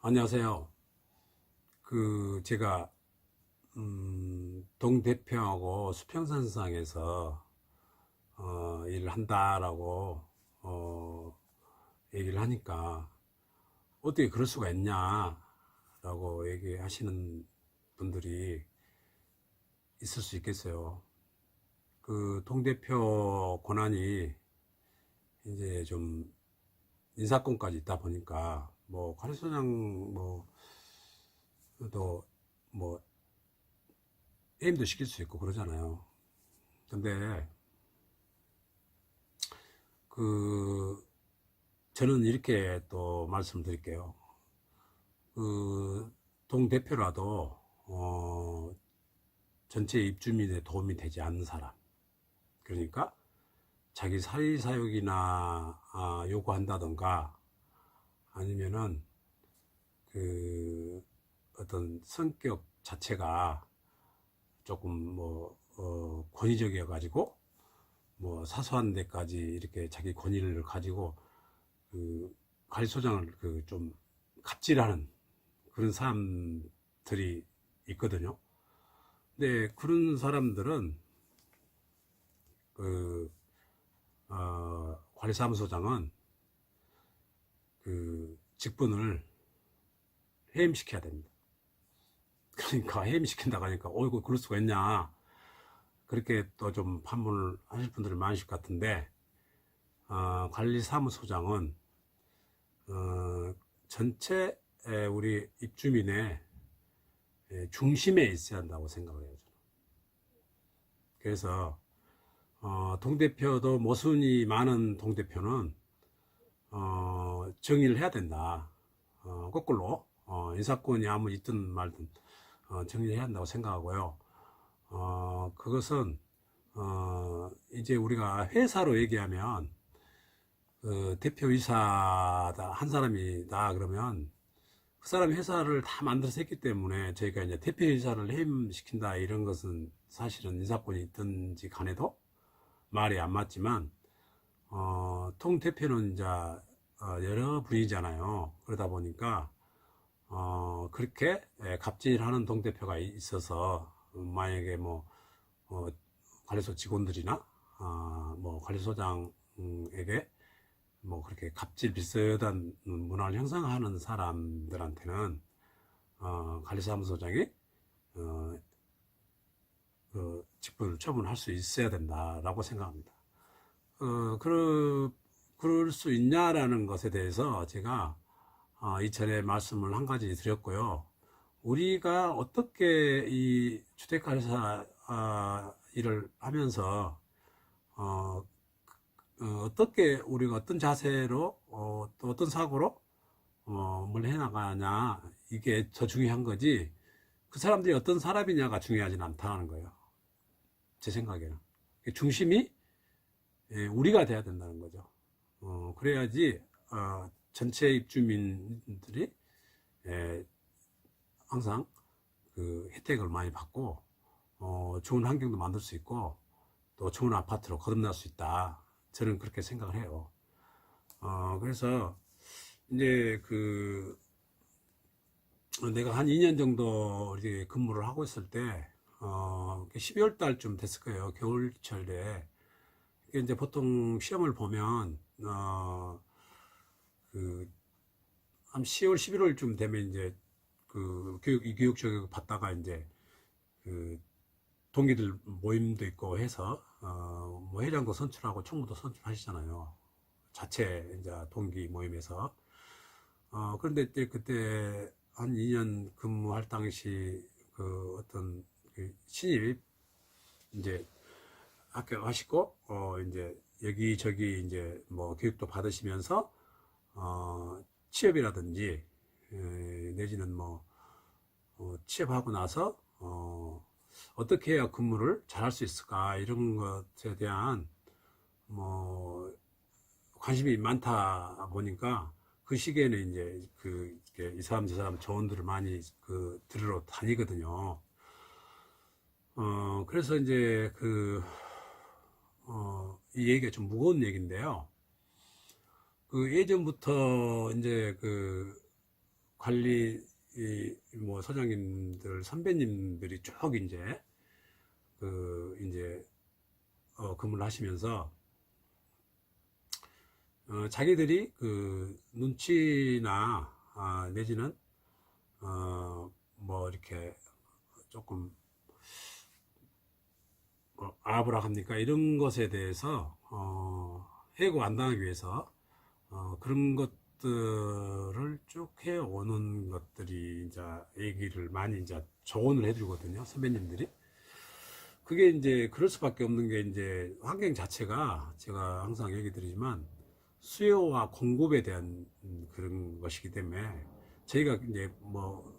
안녕하세요. 제가 동대평하고 수평선상에서 일을 한다라고 얘기를 하니까 어떻게 그럴 수가 있냐라고 얘기하시는 분들이 있을 수 있겠어요. 동대표 권한이 이제 좀 인사권까지 있다 보니까 뭐 관리소장 뭐또 뭐 해임도 시킬 수 있고 그러잖아요. 근데 그 저는 이렇게 또 말씀드릴게요. 동대표라도 전체 입주민에 도움이 되지 않는 사람, 그러니까 자기 사리사욕이나 요구한다던가 아니면은 어떤 성격 자체가 조금 권위적이어 가지고 뭐 사소한 데까지 이렇게 자기 권위를 가지고 관리소장을 좀 갑질하는 그런 사람들이 있거든요. 근데 그런 사람들은 그 관리사무소장은 직분을 해임시켜야 됩니다. 그러니까 해임시킨다고 하니까 어이구 그럴 수가 있냐, 그렇게 또 좀 판문을 하실 분들이 많으실 것 같은데, 관리사무소장은 전체 우리 입주민의 중심에 있어야 한다고 생각을 해요. 그래서 동대표도 모순이 많은 동대표는 정의를 해야 된다. 거꾸로 인사권이 아무 있든 말든 정리를 해야 한다고 생각하고요. 그것은 이제 우리가 회사로 얘기하면 대표이사다 한 사람이다 그러면 그 사람이 회사를 다 만들어서 했기 때문에 저희가 이제 대표이사를 해임시킨다 이런 것은 사실은 인사권이 있든지 간에도 말이 안 맞지만, 통대표는 이제 여러 분이잖아요. 그러다 보니까 그렇게 갑질하는 동대표가 있어서 만약에 관리소 직원들이나 뭐 관리소장에게 뭐 그렇게 갑질 비슷한 문화를 형성하는 사람들한테는 관리사무소장이 직분을 처분할 수 있어야 된다라고 생각합니다. 그럴 수 있냐라는 것에 대해서 제가 이전에 말씀을 한 가지 드렸고요. 우리가 어떻게 이 주택관리사 일을 하면서 어떻게 우리가 어떤 자세로 또 어떤 사고로 뭘 해나가냐, 이게 더 중요한 거지 그 사람들이 어떤 사람이냐가 중요하진 않다는 거예요. 제 생각에는 중심이 우리가 돼야 된다는 거죠. 그래야지 전체 입주민들이 항상 혜택을 많이 받고 좋은 환경도 만들 수 있고 또 좋은 아파트로 거듭날 수 있다. 저는 그렇게 생각을 해요. 그래서 이제 내가 한 2년 정도 이렇게 근무를 하고 있을 때 12월 달쯤 됐을 거예요. 겨울철에 이제 보통 시험을 보면 한 10월 11월쯤 되면 이제 교육 교육 받다가 이제 동기들 모임도 있고 해서 뭐 회장도 선출하고 총무도 선출하시잖아요. 자체 이제 동기 모임에서. 그런데 그때 한 2년 근무할 당시 어떤 신입 이제 합격하시고 이제 여기저기 이제 뭐 교육도 받으시면서 취업이라든지 내지는 취업하고 나서 어떻게 해야 근무를 잘할 수 있을까 이런 것에 대한 뭐 관심이 많다 보니까 그 시기에는 이제 이 사람 저 사람 조언들을 많이 들으러 다니거든요. 그래서 이제 이 얘기가 좀 무거운 얘기인데요. 예전부터 이제 관리 뭐 소장님들 선배님들이 쭉 이제 그 이제 근무를 하시면서 자기들이 그 눈치나 내지는 뭐 이렇게 조금 아브라 합니까 이런 것에 대해서 해고 안 당하기 위해서 그런 것들을 쭉 해오는 것들이 이제 얘기를 많이 이제 조언을 해주거든요 선배님들이. 그게 이제 그럴 수밖에 없는 게 이제 환경 자체가 제가 항상 얘기 드리지만 수요와 공급에 대한 그런 것이기 때문에 저희가 이제 뭐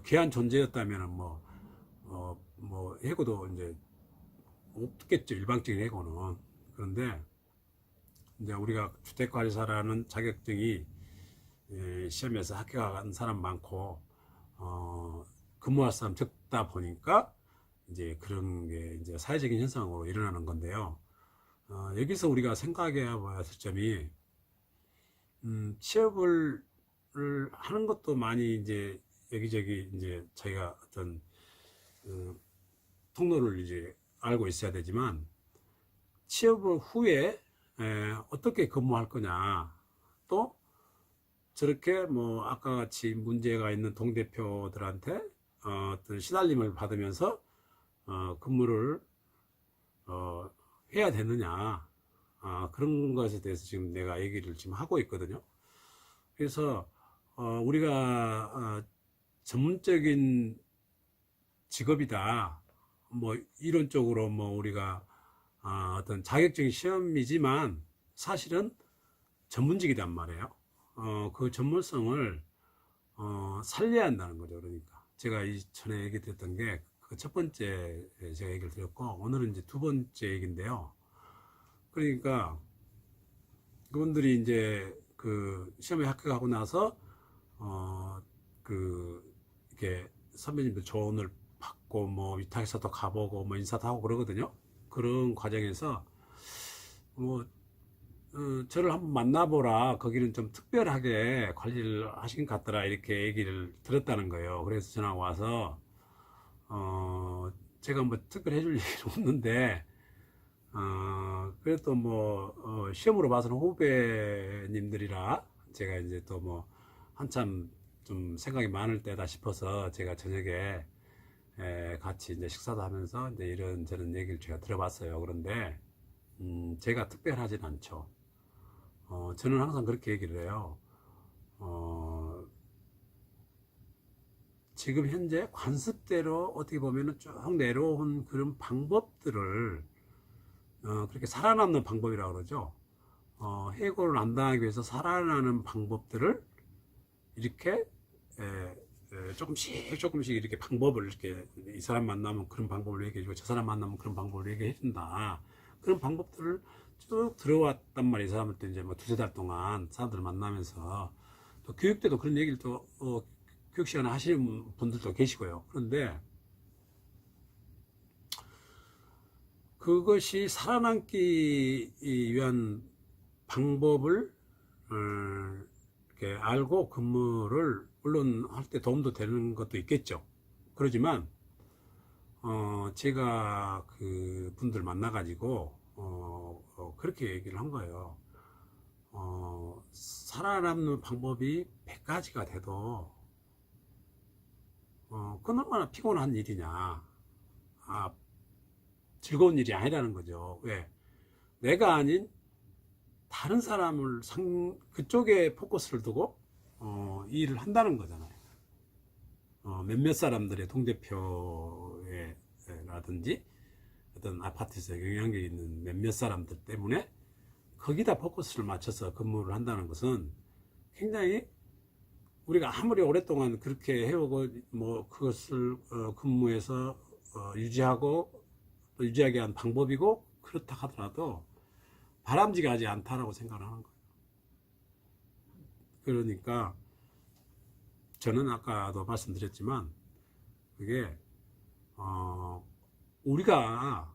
귀한 존재였다면은 뭐 해고도 이제 없겠죠 일방적인 해고는. 그런데 이제 우리가 주택관리사라는 자격증이 시험에서 합격한 사람 많고 근무할 사람 적다 보니까 이제 그런 게 이제 사회적인 현상으로 일어나는 건데요. 여기서 우리가 생각해야 할 점이 취업을 하는 것도 많이 이제 여기저기 이제 저희가 어떤 통로를 이제 알고 있어야 되지만 취업 후에 어떻게 근무할 거냐, 또 저렇게 뭐 아까 같이 문제가 있는 동대표들한테 어떤 시달림을 받으면서 근무를 해야 되느냐, 그런 것에 대해서 지금 내가 얘기를 지금 하고 있거든요. 그래서 우리가 전문적인 직업이다, 뭐 이론적으로 뭐 우리가 어떤 자격증 시험이지만 사실은 전문직이란 말이에요. 그 전문성을 살려야 한다는 거죠. 그러니까 제가 이전에 얘기 드렸던 게 그 첫 번째 제가 얘기를 드렸고, 오늘은 이제 두 번째 얘기인데요. 그러니까 그분들이 이제 그 시험에 합격하고 나서 그 이렇게 선배님들 조언을 받고 뭐 위탁에서도 가보고 뭐 인사도 하고 그러거든요. 그런 과정에서 뭐 저를 한번 만나보라, 거기는 좀 특별하게 관리를 하신 것 같더라, 이렇게 얘기를 들었다는 거예요. 그래서 전화 와서 제가 뭐 특별히 해줄 일은 없는데 그래도 뭐 시험으로 봐서는 후배님들이라 제가 이제 또 뭐 한참 좀 생각이 많을 때다 싶어서 제가 저녁에 같이 이제 식사도 하면서 이제 이런 저런 얘기를 제가 들어봤어요. 그런데 제가 특별하진 않죠. 저는 항상 그렇게 얘기를 해요. 지금 현재 관습대로 어떻게 보면은 쭉 내려온 그런 방법들을 그렇게 살아남는 방법이라고 그러죠. 해고를 안 당하기 위해서 살아나는 방법들을 이렇게 조금씩 이렇게 방법을 이렇게 이 사람 만나면 그런 방법을 얘기해주고 저 사람 만나면 그런 방법을 얘기해준다. 그런 방법들을 쭉 들어왔단 말이에요. 이 사람한테 이제 뭐 두세 달 동안 사람들을 만나면서 또 교육 때도 그런 얘기를 또 교육 시간에 하시는 분들도 계시고요. 그런데 그것이 살아남기 위한 방법을 이렇게 알고 근무를 물론 할 때 도움도 되는 것도 있겠죠. 그러지만 제가 그 분들 만나가지고 그렇게 얘기를 한 거예요. 살아남는 방법이 100가지가 돼도 그건 얼마나 피곤한 일이냐, 즐거운 일이 아니라는 거죠. 왜? 내가 아닌 다른 사람을 그쪽에 포커스를 두고 일을 한다는 거잖아요. 몇몇 사람들의 동대표의 라든지 어떤 아파트에서 영향력 있는 몇몇 사람들 때문에 거기다 포커스를 맞춰서 근무를 한다는 것은 굉장히, 우리가 아무리 오랫동안 그렇게 해오고 뭐 그것을 근무에서 유지하고 또 유지하게 한 방법이고 그렇다 하더라도 바람직하지 않다라고 생각을 하는 거예요. 그러니까 저는 아까도 말씀드렸지만 그게 우리가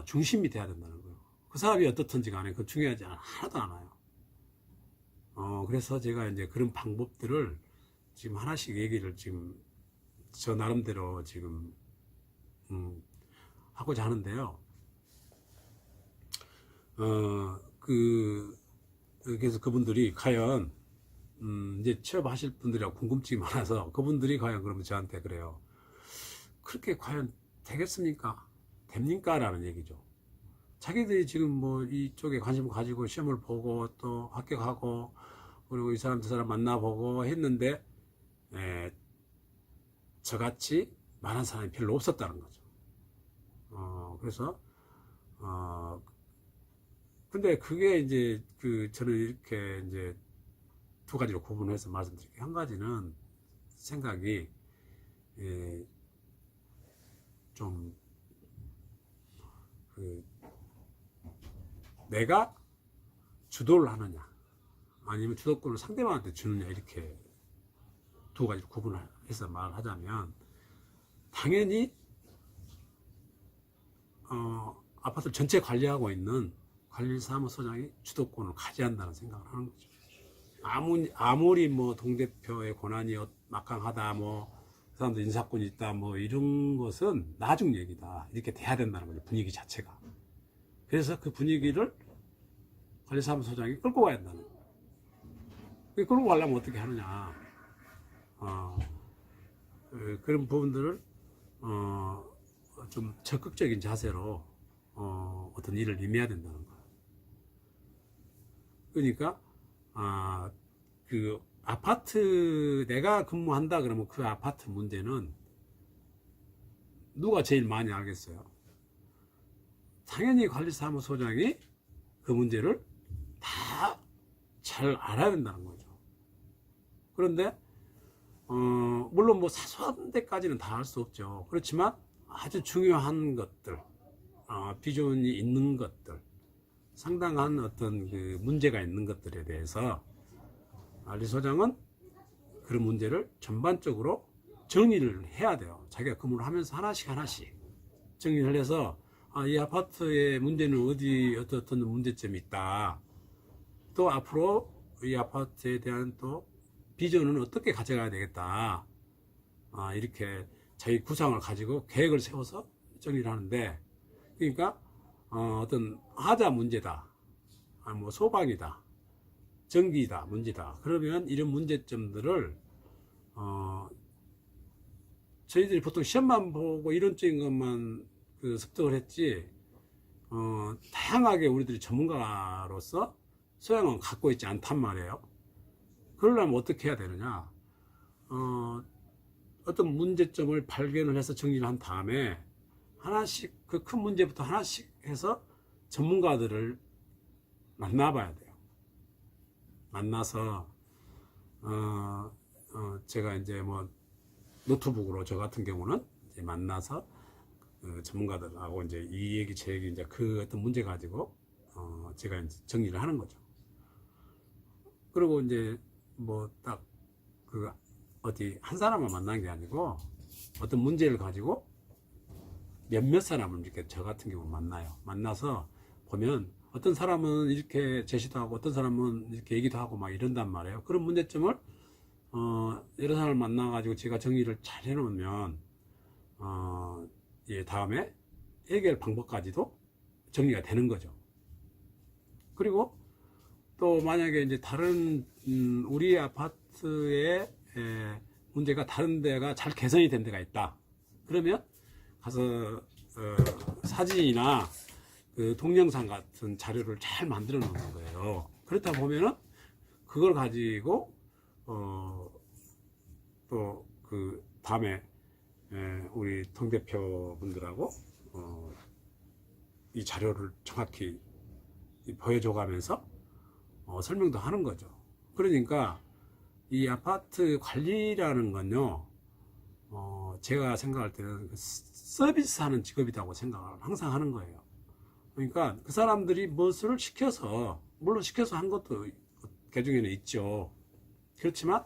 중심이 돼야 된다는 거예요. 그 사람이 어떻든지 간에 그 하나도 않아요. 그래서 제가 이제 그런 방법들을 지금 하나씩 얘기를 지금 저 나름대로 지금 하고자 하는데요. 그래서 그분들이 과연 이제 취업하실 분들이라고 궁금증이 많아서 그분들이 과연 그러면 저한테 그래요. 그렇게 과연 되겠습니까? 됩니까? 라는 얘기죠. 자기들이 지금 뭐 이쪽에 관심을 가지고 시험을 보고 또 합격하고 그리고 이 사람 저 사람 만나보고 했는데 저같이 많은 사람이 별로 없었다는 거죠. 그래서 근데 그게 이제 저는 이렇게 이제 두 가지로 구분해서 말씀드릴게요. 한 가지는 생각이 좀 내가 주도를 하느냐 아니면 주도권을 상대방한테 주느냐 이렇게 두 가지로 구분해서 말하자면 당연히 아파트를 전체 관리하고 있는 관리사무소장이 주도권을 가져야 한다는 생각을 하는 거죠. 아무리 뭐 동대표의 권한이 막강하다 뭐 그 사람도 인사권이 있다 뭐 이런 것은 나중 얘기다 이렇게 돼야 된다는 거죠. 분위기 자체가. 그래서 그 분위기를 관리사무소장이 끌고 가야 한다는 거예요. 끌고 가려면 어떻게 하느냐 그런 부분들을 좀 적극적인 자세로 어떤 일을 임해야 된다는 거예요. 그러니까 그 아파트 내가 근무한다 그러면 그 아파트 문제는 누가 제일 많이 알겠어요? 당연히 관리사무소장이 그 문제를 다 잘 알아야 된다는 거죠. 그런데 물론 뭐 사소한 데까지는 다 알 수 없죠. 그렇지만 아주 중요한 것들 비전이 있는 것들 상당한 어떤 그 문제가 있는 것들에 대해서 관리소장은 그런 문제를 전반적으로 정리를 해야 돼요. 자기가 근무를 하면서 하나씩 정리를 해서 이 아파트의 문제는 어떤 문제점이 있다. 또 앞으로 이 아파트에 대한 또 비전은 어떻게 가져가야 되겠다. 이렇게 자기 구상을 가지고 계획을 세워서 정리를 하는데 그러니까 어떤 하자 문제다. 뭐 소방이다. 전기다. 문제다. 그러면 이런 문제점들을 저희들이 보통 시험만 보고 이론적인 것만 습득을 했지 다양하게 우리들이 전문가로서 소양은 갖고 있지 않단 말이에요. 그러려면 어떻게 해야 되느냐 어떤 문제점을 발견을 해서 정리를 한 다음에 하나씩 그 큰 문제부터 하나씩 해서 전문가들을 만나봐야 돼요. 만나서 제가 이제 뭐 노트북으로 저 같은 경우는 이제 만나서 전문가들하고 이제 이 얘기 제 얘기 이제 그 어떤 문제 가지고 제가 이제 정리를 하는 거죠. 그리고 이제 뭐 딱 어디 한 사람만 만난 게 아니고 어떤 문제를 가지고 몇몇 사람을 이렇게 저 같은 경우 만나요. 만나서 보면 어떤 사람은 이렇게 제시도 하고 어떤 사람은 이렇게 얘기도 하고 막 이런단 말이에요. 그런 문제점을 여러 사람을 만나가지고 제가 정리를 잘 해놓으면 다음에 해결 방법까지도 정리가 되는 거죠. 그리고 또 만약에 이제 다른 우리 아파트의 문제가 다른 데가 잘 개선이 된 데가 있다. 그러면 가서 사진이나 그 동영상 같은 자료를 잘 만들어 놓는 거예요. 그렇다 보면은 그걸 가지고 또 그 다음에 우리 동대표 분들하고 이 자료를 정확히 보여줘 가면서 설명도 하는 거죠. 그러니까 이 아파트 관리라는 건요 제가 생각할 때는 서비스 하는 직업이라고 생각을 항상 하는 거예요. 그러니까 그 사람들이 무엇을 시켜서 물론 시켜서 한 것도 개중에는 있죠. 그렇지만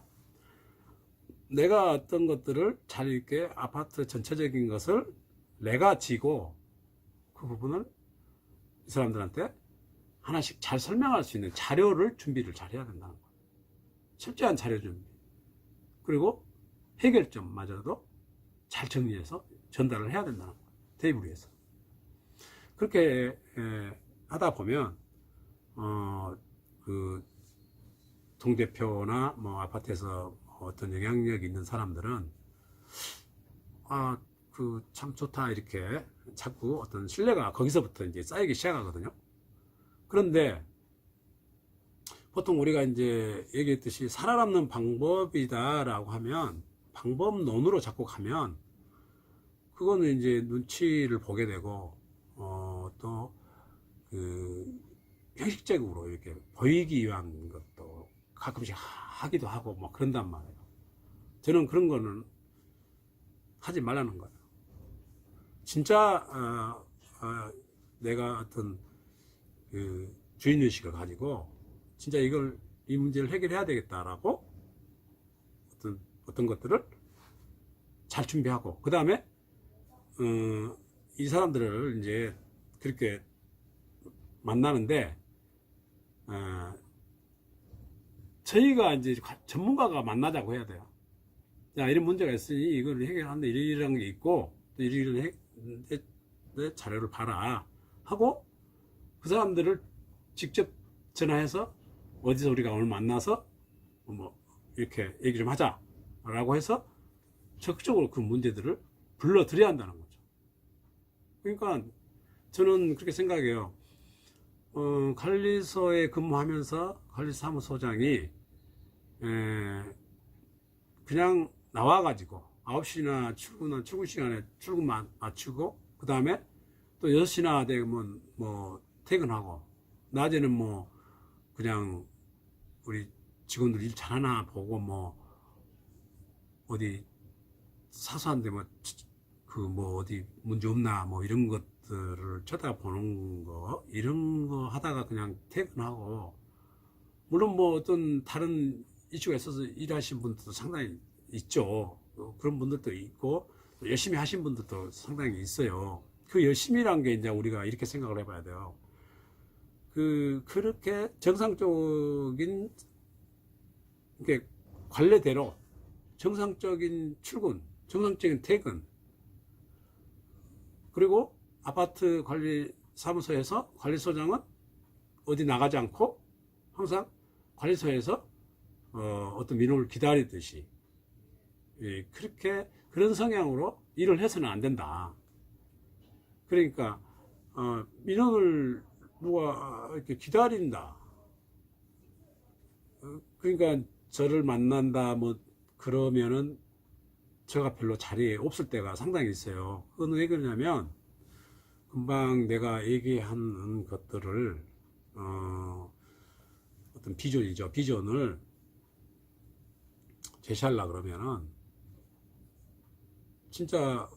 내가 어떤 것들을 잘 이렇게 아파트 전체적인 것을 내가 지고 그 부분을 이 사람들한테 하나씩 잘 설명할 수 있는 자료를 준비를 잘 해야 된다는 거예요. 철저한 자료 준비. 그리고 해결점마저도 잘 정리해서 전달을 해야 된다는 거예요. 테이블 위에서. 그렇게 하다 보면 그 동대표나 뭐 아파트에서 어떤 영향력 있는 사람들은 그 참 좋다 이렇게 자꾸 어떤 신뢰가 거기서부터 이제 쌓이기 시작하거든요. 그런데 보통 우리가 이제 얘기했듯이 살아남는 방법이다라고 하면 방법론으로 자꾸 가면 그거는 이제 눈치를 보게 되고 또 그 형식적으로 이렇게 보이기 위한 것도 가끔씩 하기도 하고 뭐 그런단 말이에요. 저는 그런 거는 하지 말라는 거예요. 진짜 내가 어떤 그 주인의식을 가지고 진짜 이 문제를 해결해야 되겠다라고 어떤 것들을 잘 준비하고 그 다음에 이 사람들을 이제 그렇게 만나는데 저희가 이제 전문가가 만나자고 해야 돼요. 야, 이런 문제가 있으니 이걸 해결하는데 이런 게 있고 또 이런 내 자료를 봐라 하고 그 사람들을 직접 전화해서 어디서 우리가 오늘 만나서 뭐 이렇게 얘기 좀 하자 라고 해서 적극적으로 그 문제들을 불러들여야 한다는 거죠. 그러니까 저는 그렇게 생각해요. 관리소에 근무하면서 관리사무소장이 그냥 나와가지고 9시나 출근 시간에 출근만 마치고 그 다음에 또 6시나 되면 뭐 퇴근하고 낮에는 뭐 그냥 우리 직원들 일 잘하나 보고 뭐 어디 사소한데 뭐 어디 문제 없나 뭐 이런 것들을 쳐다보는 거 이런 거 하다가 그냥 퇴근하고 물론 뭐 어떤 다른 이슈가 있어서 일하신 분들도 상당히 있죠. 그런 분들도 있고 열심히 하신 분들도 상당히 있어요. 그 열심히란 게 이제 우리가 이렇게 생각을 해봐야 돼요. 그렇게 정상적인 이렇게 관례대로 정상적인 출근, 정상적인 퇴근, 그리고 아파트 관리사무소에서 관리소장은 어디 나가지 않고 항상 관리소에서 어떤 민원을 기다리듯이 그렇게 그런 성향으로 일을 해서는 안 된다. 그러니까 민원을 누가 이렇게 기다린다. 그러니까 저를 만난다 뭐 그러면은 제가 별로 자리에 없을 때가 상당히 있어요. 그건 왜 그러냐면 금방 내가 얘기한 것들을 어떤 비전이죠. 비전을 제시하려고 그러면은 진짜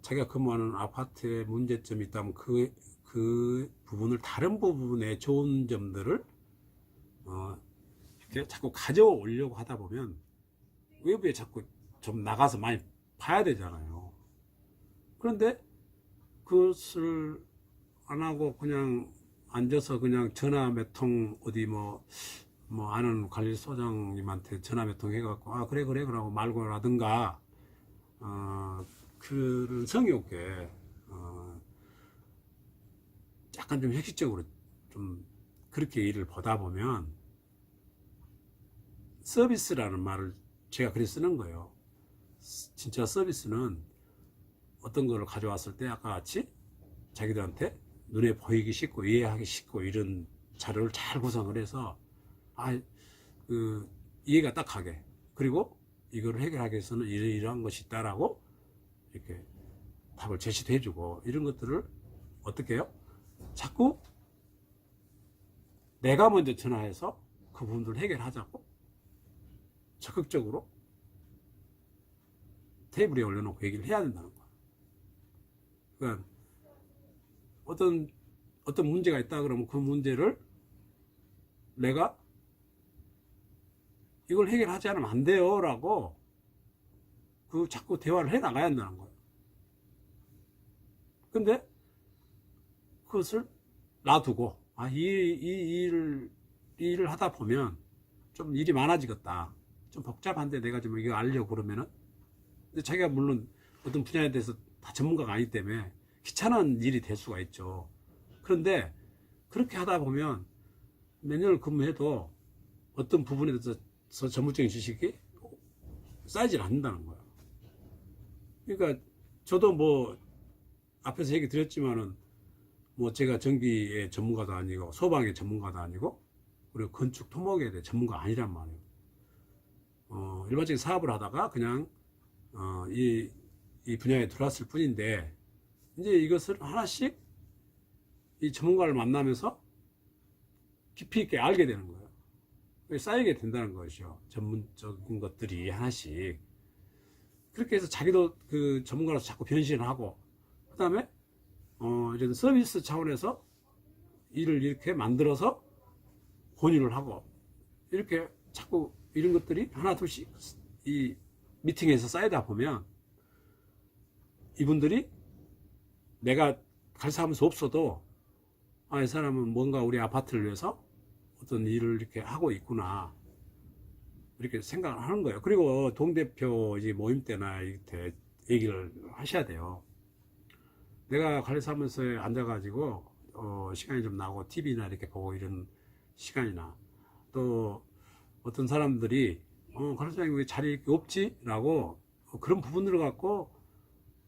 자기가 근무하는 아파트에 문제점이 있다면 그 부분을 다른 부분의 좋은 점들을 이렇게 자꾸 가져오려고 하다 보면 외부에 자꾸 좀 나가서 많이 봐야 되잖아요. 그런데 그것을 안 하고 그냥 앉아서 그냥 전화 몇 통 어디 뭐 아는 관리소장님한테 전화 몇 통 해갖고 그래 그러고 말고라든가 그런 성의 없게 약간 좀 형식적으로 좀 그렇게 일을 보다 보면 서비스라는 말을 제가 그렇게 쓰는 거예요. 진짜 서비스는 어떤 거를 가져왔을 때 아까 같이 자기들한테 눈에 보이기 쉽고 이해하기 쉽고 이런 자료를 잘 구성을 해서 이해가 딱 하게 그리고 이거를 해결하기 위해서는 이러한 것이 있다라고 이렇게 답을 제시도 해주고 이런 것들을 어떻게 해요? 자꾸 내가 먼저 전화해서 그 부분들을 해결하자고 적극적으로 테이블에 올려놓고 얘기를 해야 된다는 거야. 그러니까 어떤 문제가 있다 그러면 그 문제를 내가 이걸 해결하지 않으면 안 돼요 라고 자꾸 대화를 해 나가야 한다는 거예요. 근데 그것을 놔두고 이 일을 하다 보면 좀 일이 많아지겠다. 좀 복잡한데 내가 좀 이거 알려고 그러면은, 근데 자기가 물론 어떤 분야에 대해서 다 전문가가 아니기 때문에 귀찮은 일이 될 수가 있죠. 그런데 그렇게 하다 보면 몇 년을 근무해도 어떤 부분에 대해서 전문적인 지식이 쌓이질 않는다는 거예요. 그러니까 저도 뭐 앞에서 얘기 드렸지만은 뭐 제가 전기의 전문가도 아니고 소방의 전문가도 아니고 그리고 건축 토목에 대해 전문가 아니란 말이에요. 일반적인 사업을 하다가 그냥 이 분야에 들어왔을 뿐인데 이제 이것을 하나씩 이 전문가를 만나면서 깊이 있게 알게 되는 거예요. 쌓이게 된다는 것이죠. 전문적인 것들이 하나씩. 그렇게 해서 자기도 그 전문가로서 자꾸 변신을 하고, 그 다음에, 이제 서비스 차원에서 일을 이렇게 만들어서 권유를 하고, 이렇게 자꾸 이런 것들이 하나 둘씩 이 미팅에서 쌓이다 보면, 이분들이 내가 갈사하면서 없어도, 이 사람은 뭔가 우리 아파트를 위해서 어떤 일을 이렇게 하고 있구나. 이렇게 생각을 하는 거예요. 그리고 동대표 이제 모임 때나 이렇게 얘기를 하셔야 돼요. 내가 관리사무소에 앉아가지고, 시간이 좀 나고, TV나 이렇게 보고 이런 시간이나, 또 어떤 사람들이, 관리사장님 왜 자리 없지? 라고, 그런 부분들을 갖고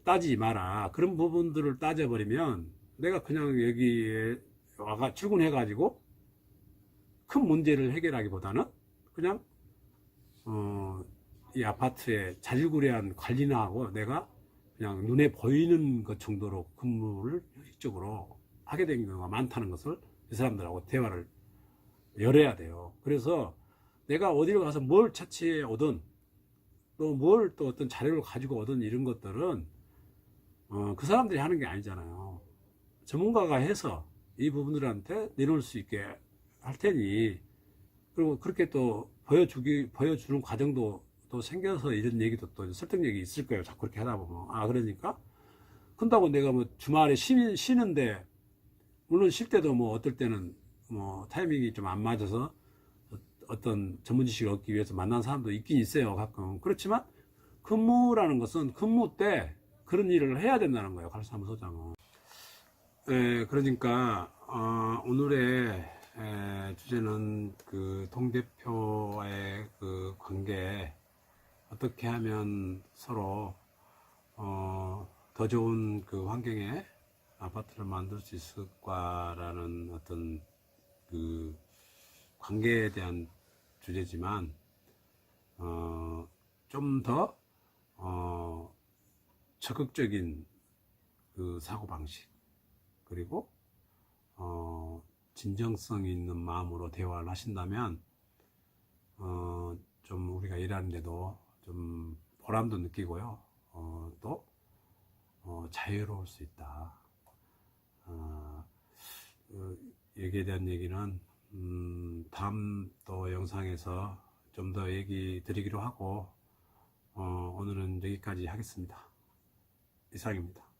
따지지 마라. 그런 부분들을 따져버리면 내가 그냥 여기에 와가 출근해가지고 큰 문제를 해결하기보다는 그냥 이 아파트의 자질구레한 관리나 하고 내가 그냥 눈에 보이는 것 정도로 근무를 형식적으로 하게 된 경우가 많다는 것을 이 사람들하고 대화를 열어야 돼요. 그래서 내가 어디를 가서 뭘 차치해 오든 또 뭘 또 어떤 자료를 가지고 오든 이런 것들은 그 사람들이 하는 게 아니잖아요. 전문가가 해서 이 부분들한테 내놓을 수 있게 할 테니, 그리고 그렇게 또 보여주는 과정도 또 생겨서 이런 얘기도 또 설득력이 있을 거예요. 자꾸 그렇게 하다 보면. 그러니까. 그런다고 내가 뭐 주말에 쉬는데, 물론 쉴 때도 뭐 어떨 때는 뭐 타이밍이 좀 안 맞아서 어떤 전문 지식을 얻기 위해서 만난 사람도 있긴 있어요. 가끔. 그렇지만 근무라는 것은 근무 때 그런 일을 해야 된다는 거예요. 관리사무소장은. 그러니까, 오늘의 주제는 그 동대표와의 그 관계, 어떻게 하면 서로 더 좋은 그 환경에 아파트를 만들 수 있을까라는 어떤 그 관계에 대한 주제지만, 좀 더 적극적인 그 사고방식, 그리고 진정성 있는 마음으로 대화를 하신다면 좀 우리가 일하는데도 좀 보람도 느끼고요. 또 자유로울 수 있다. 여기에 대한 얘기는 다음 또 영상에서 좀 더 얘기 드리기로 하고 오늘은 여기까지 하겠습니다. 이상입니다.